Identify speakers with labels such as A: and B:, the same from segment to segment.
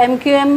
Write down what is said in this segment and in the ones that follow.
A: MQM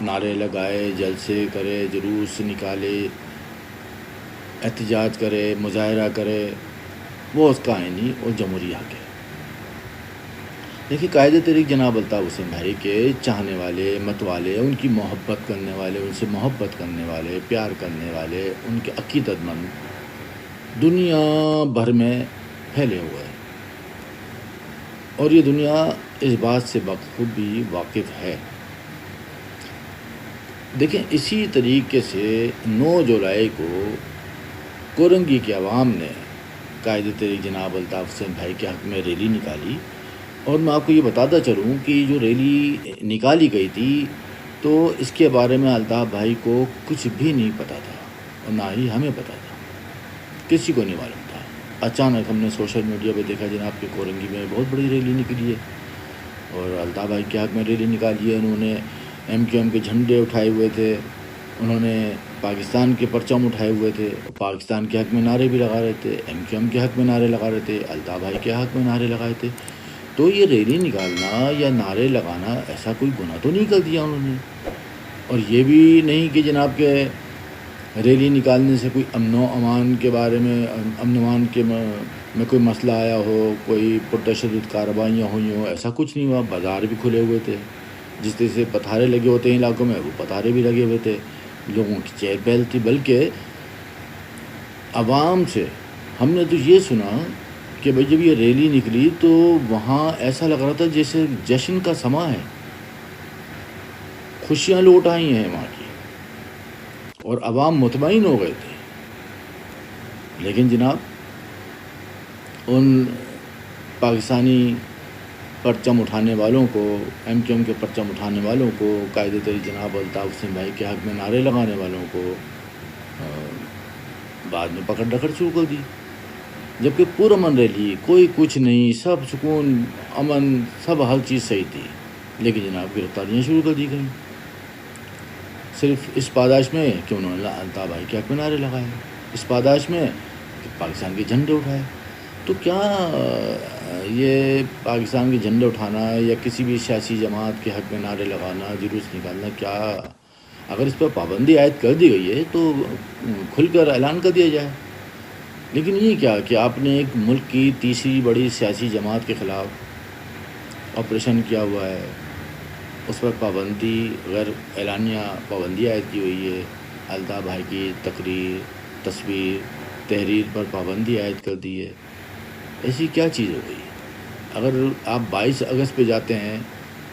B: نعرے لگائے، جلسے کرے، جلوس نکالے، احتجاج کرے، مظاہرہ کرے، وہ اس کا آئینی اور جمہوری حق ہے۔ دیکھیے قائد تحریک جناب الطاف حسین بھائی کے چاہنے والے، مت والے، ان کی محبت کرنے والے، ان سے محبت کرنے والے، پیار کرنے والے، ان کے عقیدت مند دنیا بھر میں پھیلے ہوئے ہیں، اور یہ دنیا اس بات سے بخود بھی واقف ہے۔ دیکھیں اسی طریقے سے 9 جولائی کو کورنگی کے عوام نے قائد تحریک جناب الطاف حسین بھائی کے حق میں ریلی نکالی، اور میں آپ کو یہ بتاتا چلوں کہ جو ریلی نکالی گئی تھی تو اس کے بارے میں الطاف بھائی کو کچھ بھی نہیں پتہ تھا، اور نہ ہی ہمیں پتہ تھا، کسی کو نہیں معلوم تھا۔ اچانک ہم نے سوشل میڈیا پہ دیکھا جناب کہ کورنگی میں بہت بڑی ریلی نکلی ہے، اور الطاف بھائی کے حق میں ریلی نکالی ہے۔ انہوں نے MQM کے جھنڈے اٹھائے ہوئے تھے، انہوں نے پاکستان کے پرچم اٹھائے ہوئے تھے، پاکستان کے حق میں نعرے بھی لگا رہے تھے، MQM کے حق میں نعرے لگا رہے تھے، الطاف بھائی کے حق میں نعرے لگائے تھے۔ تو یہ ریلی نکالنا یا نعرے لگانا ایسا کوئی گناہ تو نہیں کر دیا انہوں نے، اور یہ بھی نہیں کہ جناب کہ ریلی نکالنے سے کوئی امن و امان کے بارے میں، امن و امان کے میں کوئی مسئلہ آیا ہو، کوئی پرتشدد کارروائیاں ہوئی ہوں، ایسا کچھ نہیں ہوا۔ بازار بھی کھلے ہوئے تھے، جس طرح سے پتھارے لگے ہوتے ہیں علاقوں میں، وہ پتھارے بھی لگے ہوئے تھے، لوگوں کی چہل پہل تھی۔ بلکہ عوام سے ہم نے تو یہ سنا کہ بھئی جب یہ ریلی نکلی تو وہاں ایسا لگ رہا تھا جیسے جشن کا سماں ہے، خوشیاں لوٹ آئی ہیں وہاں کی، اور عوام مطمئن ہو گئے تھے۔ لیکن جناب ان پاکستانی پرچم اٹھانے والوں کو، MQM کے پرچم اٹھانے والوں کو، قائد تحریک جناب الطاف حسین بھائی کے حق میں نعرے لگانے والوں کو بعد میں پکڑ ڈکڑ شروع کر دی، جبکہ پرامن ریلی، کوئی کچھ نہیں، سب سکون، امن، سب ہر چیز صحیح تھی، لیکن جناب گرفتاریاں شروع کر دی گئیں، صرف اس پاداش میں کہ انہوں نے الطاف بھائی کے حق میں نعرے لگائے، اس پاداش میں کہ پاکستان کے جھنڈے اٹھائے۔ تو کیا یہ پاکستان کے جھنڈے اٹھانا یا کسی بھی سیاسی جماعت کے حق میں نعرے لگانا، جلوس نکالنا، کیا اگر اس پر پابندی عائد کر دی گئی ہے تو کھل کر اعلان کر دیا جائے؟ لیکن یہ کیا کہ آپ نے ایک ملک کی تیسری بڑی سیاسی جماعت کے خلاف آپریشن کیا ہوا ہے، اس پر پابندی، غیر اعلانیہ پابندی عائد کی ہوئی ہے، الطاف بھائی کی تقریر، تصویر، تحریر پر پابندی عائد کر دی ہے۔ ایسی کیا چیز ہو گئی؟ اگر آپ 22 اگست پہ جاتے ہیں،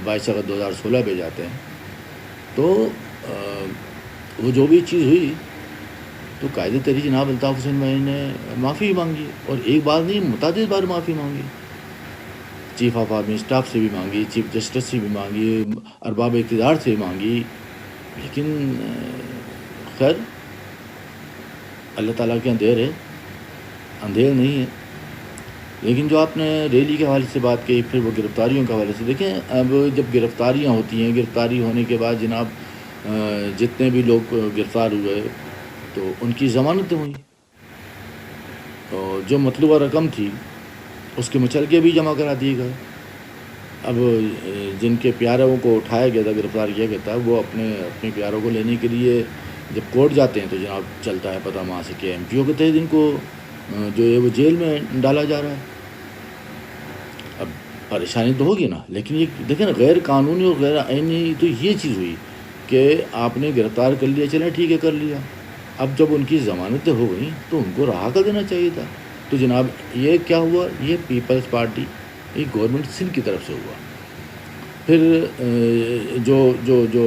B: 22 اگست 2016 پہ جاتے ہیں، تو وہ جو بھی چیز ہوئی تو قائد تحریک جناب الطاف حسین بھائی نے معافی مانگی، اور ایک بار نہیں متعدد بار معافی مانگی، چیف آف آرمی اسٹاف سے بھی مانگی، چیف جسٹس سے بھی مانگی، ارباب اقتدار سے بھی مانگی، لیکن خیر اللہ تعالیٰ کے اندھیر ہے، اندھیر نہیں ہے۔ لیکن جو آپ نے ریلی کے حوالے سے بات کی، پھر وہ گرفتاریوں کے حوالے سے دیکھیں، اب جب گرفتاریاں ہوتی ہیں، گرفتاری ہونے کے بعد جناب جتنے بھی لوگ گرفتار ہوئے تو ان کی ضمانتیں ہوئیں، اور جو مطلوبہ رقم تھی اس کے مچلکے بھی جمع کرا دیے گئے۔ اب جن کے پیاروں کو اٹھایا گیا تھا، گرفتار کیا گیا تھا، وہ اپنے پیاروں کو لینے کے لیے جب کورٹ جاتے ہیں تو جناب چلتا ہے پتہ وہاں سے کہ MPO کے تحت ان کو جو ہے وہ جیل میں ڈالا جا رہا ہے۔ اب پریشانی تو ہوگی نا، لیکن یہ دیکھیں نا، غیر قانونی اور غیر آئینی تو یہ چیز ہوئی کہ آپ نے گرفتار کر لیا، چلیں ٹھیک ہے کر لیا، اب جب ان کی ضمانتیں ہو گئیں تو ان کو رہا کر دینا چاہیے تھا۔ تو جناب یہ کیا ہوا؟ یہ پیپلز پارٹی، یہ گورنمنٹ سندھ کی طرف سے ہوا۔ پھر جو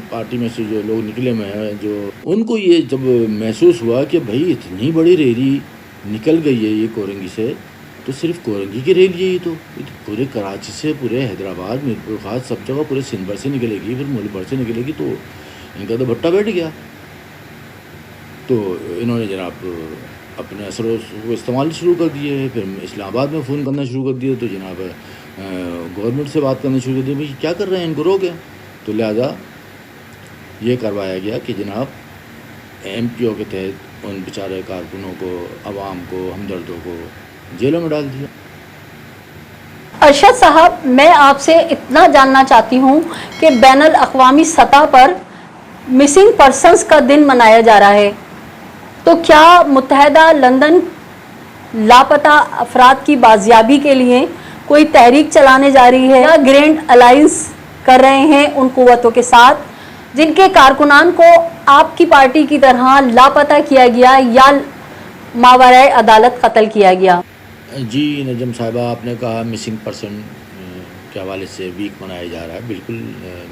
B: پارٹی میں سے جو لوگ نکلے ہوئے ہیں، جو ان کو یہ جب محسوس ہوا کہ بھائی اتنی بڑی ریلی نکل گئی ہے یہ کورنگی سے، تو صرف کورنگی کی ریلی ہے یہ تو پورے کراچی سے، پورے حیدرآباد، میرپور خاص، سب جگہ پورے سندھ بھر سے نکلے گی، پھر ملک بھر سے نکلے گی، تو ان کا تو بھٹا بیٹھ گیا۔ تو انہوں نے جناب اپنے اثروں کو استعمال شروع کر دیے، پھر اسلام آباد میں فون کرنا شروع کر دیے، تو جناب گورنمنٹ سے بات کرنا شروع کر دی، بھائی کیا کر رہے ہیں، ان کو روکیں۔ تو لہذا یہ کروایا گیا کہ جناب MPO کے تحت ان بیچارے کارکنوں کو، عوام کو، ہمدردوں کو جیلوں میں ڈال دیا۔
A: ارشد صاحب، میں آپ سے اتنا جاننا چاہتی ہوں کہ بین الاقوامی سطح پر مسنگ پرسنز کا دن منایا جا رہا ہے، تو کیا متحدہ لندن لاپتہ افراد کی بازیابی کے لیے کوئی تحریک چلانے جا رہی ہے یا گرینڈ الائنس کر رہے ہیں ان قوتوں کے ساتھ جن کے کارکنان کو آپ کی پارٹی کی طرح لاپتہ کیا گیا یا ماورائے عدالت قتل کیا گیا؟
B: جی نجم صاحبہ، آپ نے کہا مسنگ پرسن کے حوالے سے ویک منایا جا رہا ہے، بالکل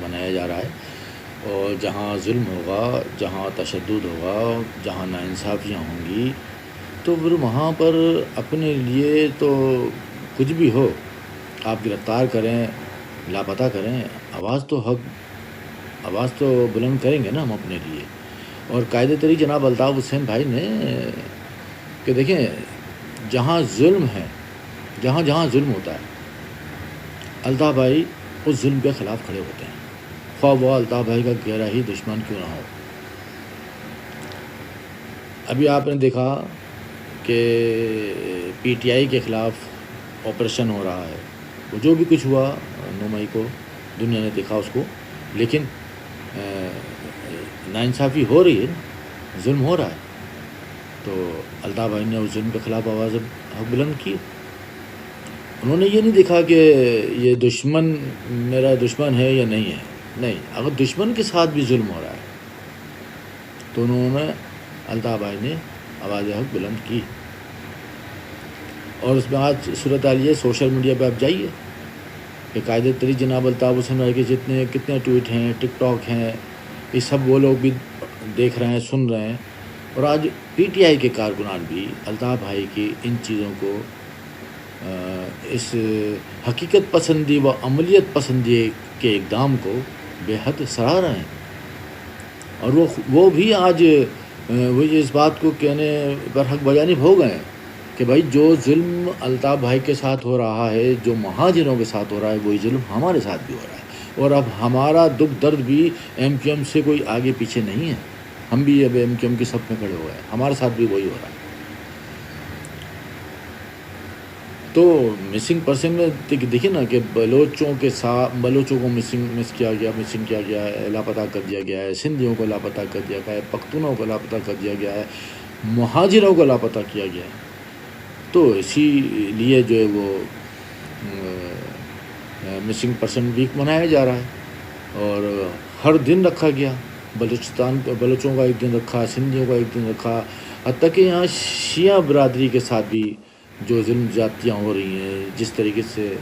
B: منایا جا رہا ہے، اور جہاں ظلم ہوگا، جہاں تشدد ہوگا، جہاں ناانصافیاں ہوں گی، تو پھر وہاں پر اپنے لیے تو کچھ بھی ہو آپ گرفتار کریں، لاپتہ کریں، آواز تو بلند کریں گے نا ہم اپنے لیے۔ اور قائد طریق جناب الطاف حسین بھائی نے کہ دیکھیں، جہاں ظلم ہے، جہاں ظلم ہوتا ہے، الطاف بھائی اس ظلم کے خلاف کھڑے ہوتے ہیں، خواہ وہ الطاف بھائی کا گہرا ہی دشمن کیوں نہ ہو۔ ابھی آپ نے دیکھا کہ پی ٹی آئی کے خلاف آپریشن ہو رہا ہے، وہ جو بھی کچھ ہوا 9 مئی کو دنیا نے دیکھا اس کو، لیکن ناانصافی ہو رہی ہے، ظلم ہو رہا ہے، تو الطاف بھائی نے اس ظلم کے خلاف آواز بلند کی۔ انہوں نے یہ نہیں دیکھا کہ یہ دشمن میرا دشمن ہے یا نہیں ہے، نہیں، اگر دشمن کے ساتھ بھی ظلم ہو رہا ہے تو انہوں نے الطاف بھائی نے آواز حق بلند کی۔ اور اس میں آج صورتحال یہ سوشل میڈیا پہ آپ جائیے کہ قائد طریق جناب الطاف حسین بھائی کے کتنے ٹویٹ ہیں، ٹک ٹاک ہیں، یہ سب وہ لوگ بھی دیکھ رہے ہیں، سن رہے ہیں، اور آج پی ٹی آئی کے کارکنان بھی الطاف بھائی کی ان چیزوں کو، اس حقیقت پسندی و عملیت پسندی کے اقدام کو بے حد سراہ رہے ہیں، اور وہ بھی آج وہ اس بات کو کہنے پر حق بجانب ہو گئے کہ بھائی جو ظلم الطاف بھائی کے ساتھ ہو رہا ہے، جو مہاجروں کے ساتھ ہو رہا ہے، وہی ظلم ہمارے ساتھ بھی ہو رہا ہے، اور اب ہمارا دکھ درد بھی ایم کیو ایم سے کوئی آگے پیچھے نہیں ہے، ہم بھی اب ایم کیو ایم کے صف میں کھڑے ہو گئے، ہمارے ساتھ بھی وہی ہو رہا ہے۔ تو مسنگ پرسن میں دیکھیے نا کہ بلوچوں کو مس کیا گیا ہے، لاپتہ کر دیا گیا ہے، سندھیوں کو لاپتہ کر دیا گیا ہے، پختونوں کو لاپتہ کر دیا گیا ہے، مہاجروں کو لاپتہ کیا گیا ہے۔ تو اسی لیے جو ہے وہ مسنگ پرسن ویک منایا جا رہا ہے، اور ہر دن رکھا گیا، بلوچوں کا ایک دن رکھا، سندھیوں کا ایک دن رکھا، حتیٰ کہ یہاں شیعہ برادری کے ساتھ بھی جو ظلم زیادتیاں ہو رہی ہیں، جس طریقے سے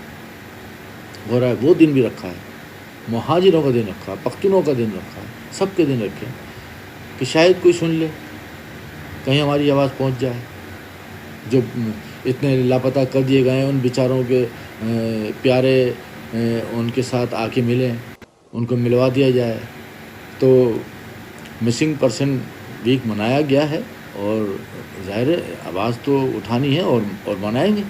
B: ہو رہا ہے، وہ دن بھی رکھا ہے، مہاجروں کا دن رکھا، پختونوں کا دن رکھا، سب کے دن رکھے کہ شاید کوئی سن لے، کہیں ہماری آواز پہنچ جائے، جو اتنے لاپتہ کر دیے گئے ہیں ان بیچاروں کے پیارے ان کے ساتھ آ کے ملیں، ان کو ملوا دیا جائے۔ تو مسنگ پرسن ویک منایا گیا ہے، اور ظاہر ہے آواز تو اٹھانی ہے اور منائیں گے۔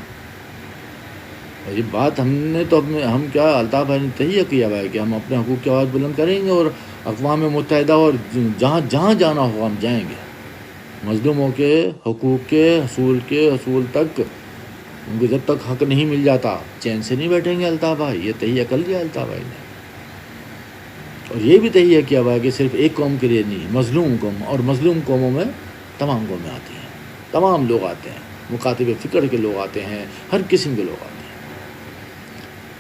B: اور یہ بات ہم کیا الطاف بھائی نے تہیہ کیا ہوا ہے کہ ہم اپنے حقوق کی آواز بلند کریں گے، اور اقوام متحدہ اور جہاں جانا ہوگا ہم جائیں گے، مظلوموں کے حقوق کے حصول تک، ان کو جب تک حق نہیں مل جاتا چین سے نہیں بیٹھیں گے الطاف بھائی۔ یہ تہیہ کر لیا الطاف بھائی نے، اور یہ بھی تہیہ کیا ہوا ہے کہ صرف ایک قوم کے لیے نہیں، مظلوم قوم، اور مظلوم قوموں میں تمام قومیں آتی ہیں، تمام لوگ آتے ہیں، مکاتب فکر کے لوگ آتے ہیں، ہر قسم کے لوگ آتے ہیں۔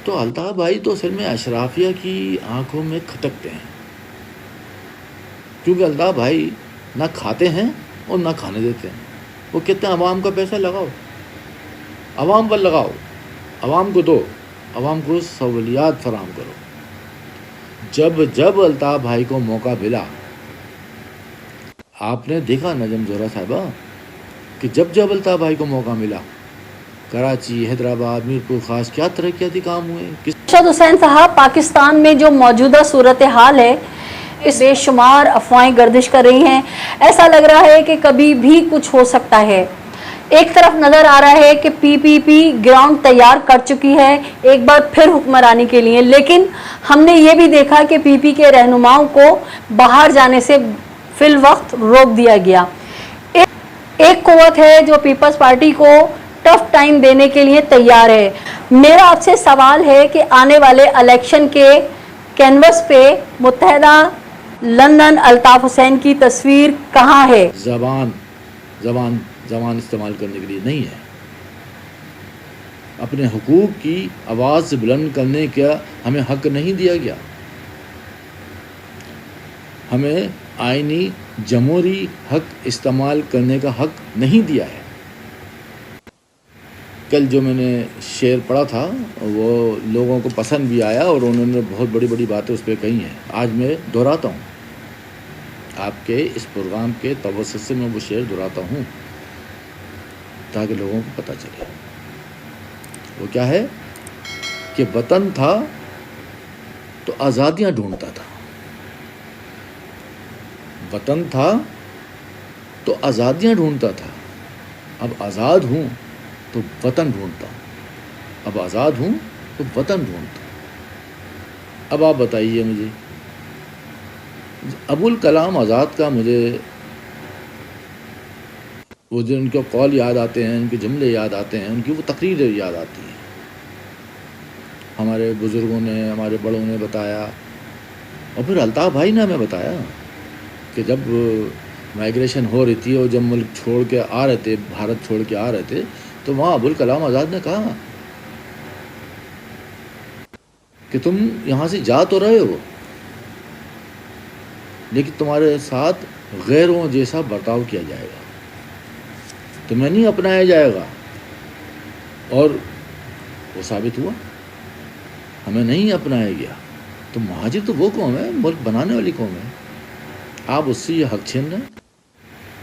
B: تو الطاف بھائی تو اصل میں اشرافیہ کی آنکھوں میں کھٹکتے ہیں، کیونکہ الطاف بھائی نہ کھاتے ہیں اور نہ کھانے دیتے ہیں۔ وہ کہتے ہیں عوام کا پیسہ لگاؤ، عوام پر لگاؤ، عوام کو دو، عوام کو سہولیات فراہم کرو۔ جب الطاف بھائی کو موقع ملا، آپ نے دیکھا نجم زہرا صاحبہ کہ جب الطاف بھائی کو موقع ملا، کراچی، حیدرآباد، میرپور خاص کیا ترقیاتی کام ہوئے۔
A: ارشد حسین صاحب، پاکستان میں جو موجودہ صورتحال ہے، اس بے شمار افواہیں گردش کر رہی ہیں، ایسا لگ رہا ہے کہ کبھی بھی کچھ ہو سکتا ہے۔ ایک طرف نظر آ رہا ہے کہ پی گراؤنڈ تیار کر چکی ہے ایک بار پھر حکمرانی کے لیے، لیکن ہم نے یہ بھی دیکھا کہ پی کے رہنماؤں کو باہر جانے سے فی الوقت روک دیا گیا۔ ایک قوت ہے جو پیپلز پارٹی کو ٹف ٹائم دینے کے لیے تیار ہے۔ میرا آپ سے سوال ہے کہ آنے والے الیکشن کے کینوس پہ متحدہ لندن الطاف حسین کی تصویر کہاں ہے؟
B: زبان استعمال کرنے کے لیے نہیں ہے. اپنے حقوق کی آواز سے بلند کرنے کا ہمیں حق نہیں دیا گیا. ہمیں آئینی جمہوری حق استعمال کرنے کا حق نہیں دیا ہے. کل جو میں نے شعر پڑھا تھا وہ لوگوں کو پسند بھی آیا اور انہوں نے بہت بڑی بڑی باتیں اس پہ کہی ہیں. آج میں دہراتا ہوں، آپ کے اس پروگرام کے توسط سے میں وہ شعر دہراتا ہوں تاکہ لوگوں کو پتہ چلے. وہ کیا ہے کہ وطن تھا تو آزادیاں ڈھونڈتا تھا. وطن تھا تو آزادیاں ڈھونڈتا تھا. اب آزاد ہوں تو وطن ڈھونڈتا ہوں. اب آزاد ہوں تو وطن ڈھونڈتا ہوں. اب آپ بتائیے مجھے، ابوالکلام آزاد کا مجھے وہ جو ان کے قول یاد آتے ہیں، ان کے جملے یاد آتے ہیں، ان کی وہ تقریر یاد آتی ہیں. ہمارے بزرگوں نے، ہمارے بڑوں نے بتایا، اور پھر الطاف بھائی نے ہمیں بتایا کہ جب مائیگریشن ہو رہی تھی اور جب ملک چھوڑ کے آ رہے تھے، بھارت چھوڑ کے آ رہے تھے، تو وہاں ابوالکلام آزاد نے کہا کہ تم یہاں سے جا تو رہے ہو لیکن تمہارے ساتھ غیروں جیسا برتاؤ کیا جائے گا، تمہیں نہیں اپنایا جائے گا. اور وہ ثابت ہوا، ہمیں نہیں اپنایا گیا. تو مہاجر تو وہ قوم ہے، ملک بنانے والی قوم ہے. آپ اس سے یہ حق چھین رہے ہیں،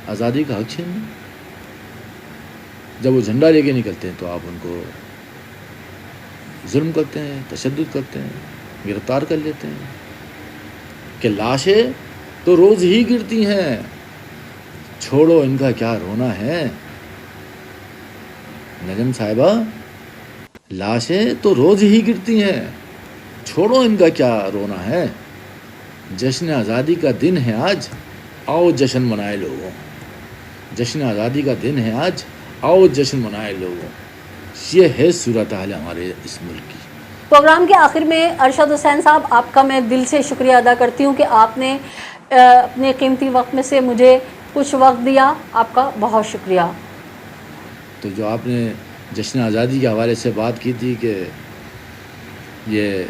B: آزادی کا حق چھین رہے ہیں. جب وہ جھنڈا لے کے نکلتے ہیں تو آپ ان کو ظلم کرتے ہیں، تشدد کرتے ہیں، گرفتار کر لیتے ہیں کہ لاشیں تو روز ہی گرتی ہیں، چھوڑو ان کا کیا رونا ہے. نجم صاحبہ، لاشیں تو روز ہی گرتی ہیں، چھوڑو ان کا کیا رونا ہے. جشن آزادی کا دن ہے آج، آؤ جشن منائے لوگوں. جشن آزادی کا دن ہے آج، آؤ جشن منائے لوگوں. یہ ہے صورتحال ہمارے اس ملک کی.
A: پروگرام کے آخر میں ارشد حسین صاحب، آپ کا میں دل سے شکریہ ادا کرتی ہوں کہ آپ نے اپنے قیمتی وقت میں سے مجھے کچھ وقت دیا. آپ کا بہت شکریہ.
B: تو جو آپ نے جشن آزادی کے حوالے سے بات کی تھی کہ یہ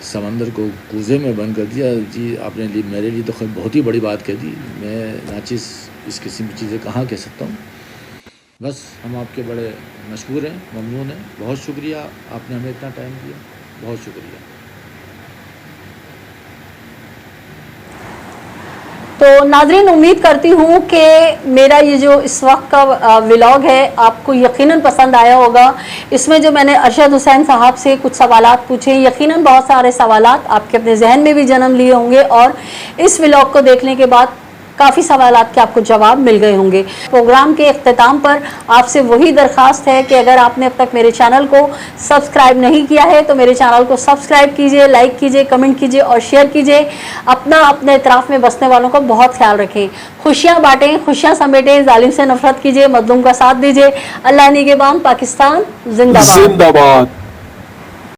B: سمندر کو کوزے میں بند کر دیا، جی آپ نے میرے لیے تو خود بہت ہی بڑی بات کہہ دی. میں ناچیز اس قسم کی چیزیں کہاں کہہ سکتا ہوں. بس ہم آپ کے بڑے مشکور ہیں، ممنون ہیں. بہت شکریہ، آپ نے ہمیں اتنا ٹائم دیا، بہت شکریہ.
A: تو ناظرین، امید کرتی ہوں کہ میرا یہ جو اس وقت کا ولاگ ہے آپ کو یقیناً پسند آیا ہوگا. اس میں جو میں نے ارشد حسین صاحب سے کچھ سوالات پوچھے، یقیناً بہت سارے سوالات آپ کے اپنے ذہن میں بھی جنم لیے ہوں گے اور اس ولاگ کو دیکھنے کے بعد کافی سوالات کے آپ کو جواب مل گئے ہوں گے. پروگرام کے اختتام پر آپ سے وہی درخواست ہے کہ اگر آپ نے اب تک میرے چینل کو سبسکرائب نہیں کیا ہے تو میرے چینل کو سبسکرائب کیجئے، لائک کیجئے، کمنٹ کیجئے اور شیئر کیجئے. اپنے اطراف میں بسنے والوں کا بہت خیال رکھیں. خوشیاں بانٹیں، خوشیاں سمیٹیں، ظالم سے نفرت کیجئے، مظلوم کا ساتھ دیجئے. اللہ نگہبان. پاکستان زندہ باد.